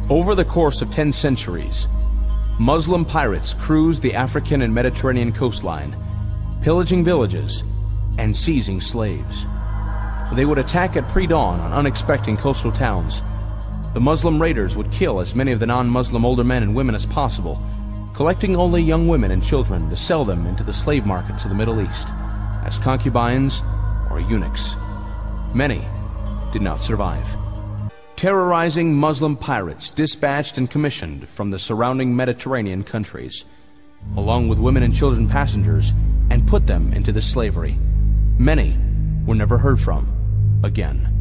Over the course of 10 centuries, Muslim pirates cruised the African and Mediterranean coastline, pillaging villages and seizing slaves. They would attack at pre-dawn on unexpected coastal towns. The Muslim raiders would kill as many of the non-Muslim older men and women as possible, collecting only young women and children to sell them into the slave markets of the Middle East as concubines or eunuchs. Many did not survive. Terrorizing Muslim pirates dispatched and commissioned from the surrounding Mediterranean countries, along with women and children passengers, and put them into the slavery. Many were never heard from again.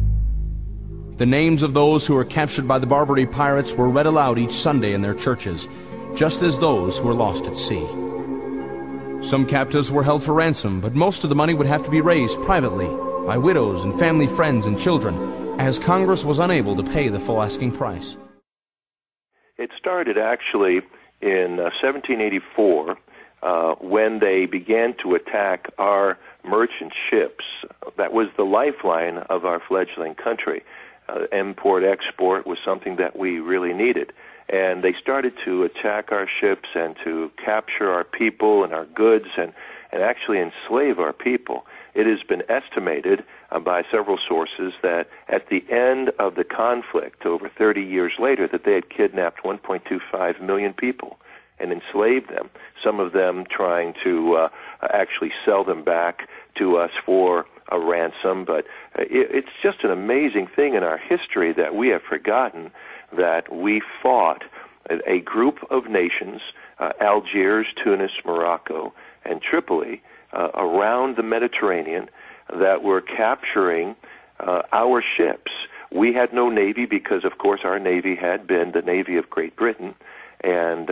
The names of those who were captured by the Barbary pirates were read aloud each Sunday in their churches, just as those who were lost at sea. Some captives were held for ransom, but most of the money would have to be raised privately by widows and family friends and children, as Congress was unable to pay the full asking price. It started actually in 1784 when they began to attack our merchant ships. That was the lifeline of our fledgling country. Import-export was something that we really needed. And they started to attack our ships and to capture our people and our goods and actually enslave our people. It has been estimated by several sources that at the end of the conflict, over 30 years later, that they had kidnapped 1.25 million people and enslaved them, some of them trying to actually sell them back to us for a ransom. But it's just an amazing thing in our history that we have forgotten that we fought a group of nations, Algiers, Tunis, Morocco, and Tripoli, around the Mediterranean, that were capturing our ships. We had no navy because, of course, our navy had been the Navy of Great Britain, and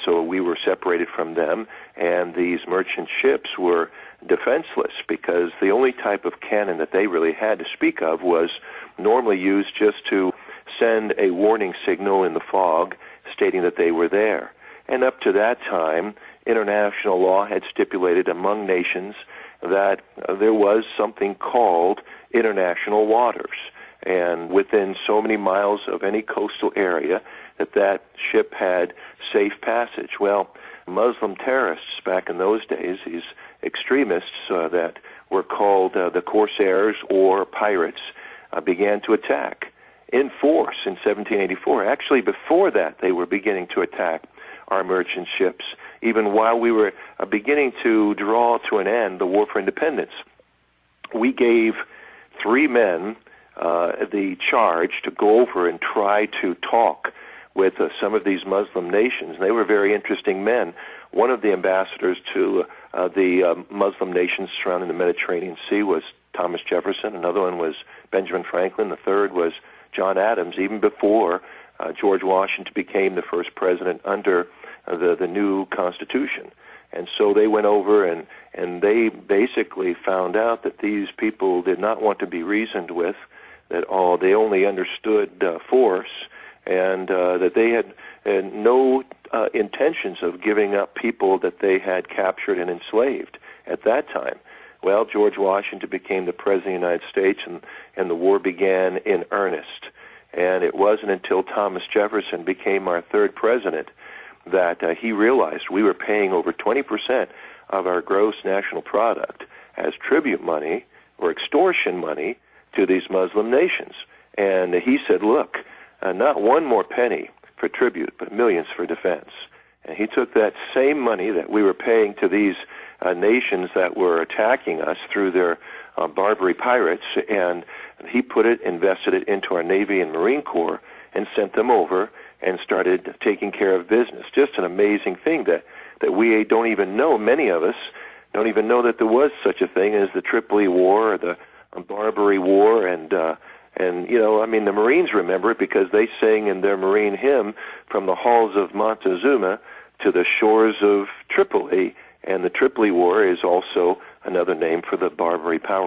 so we were separated from them, and these merchant ships were defenseless because the only type of cannon that they really had to speak of was normally used just to send a warning signal in the fog stating that they were there. And up to that time, international law had stipulated among nations that there was something called international waters, and within so many miles of any coastal area that ship had safe passage. Well, Muslim terrorists back in those days, these extremists that were called the Corsairs or pirates, began to attack in force in 1784. Actually, before that, they were beginning to attack our merchant ships, even while we were beginning to draw to an end the War for Independence. We gave 3 men the charge to go over and try to talk with some of these Muslim nations. They were very interesting men. One of the ambassadors to the Muslim nations surrounding the Mediterranean Sea was Thomas Jefferson. Another one was Benjamin Franklin. The third was John Adams, even before George Washington became the first president under the new Constitution. And so they went over and they basically found out that these people did not want to be reasoned with, that they only understood force, and that they had no intentions of giving up people that they had captured and enslaved at that time. Well, George Washington became the President of the United States, and the war began in earnest. And it wasn't until Thomas Jefferson became our third president that he realized we were paying over 20% of our gross national product as tribute money or extortion money to these Muslim nations. And he said, look, not one more penny for tribute, but millions for defense. And he took that same money that we were paying to these nations that were attacking us through their Barbary pirates, and he invested it into our Navy and Marine Corps and sent them over and started taking care of business. Just an amazing thing that we don't even know. Many of us don't even know that there was such a thing as the Tripoli War or the Barbary War, and you know, I mean, the Marines remember it because they sang in their Marine hymn, from the halls of Montezuma to the shores of Tripoli, and the Tripoli War is also another name for the Barbary power.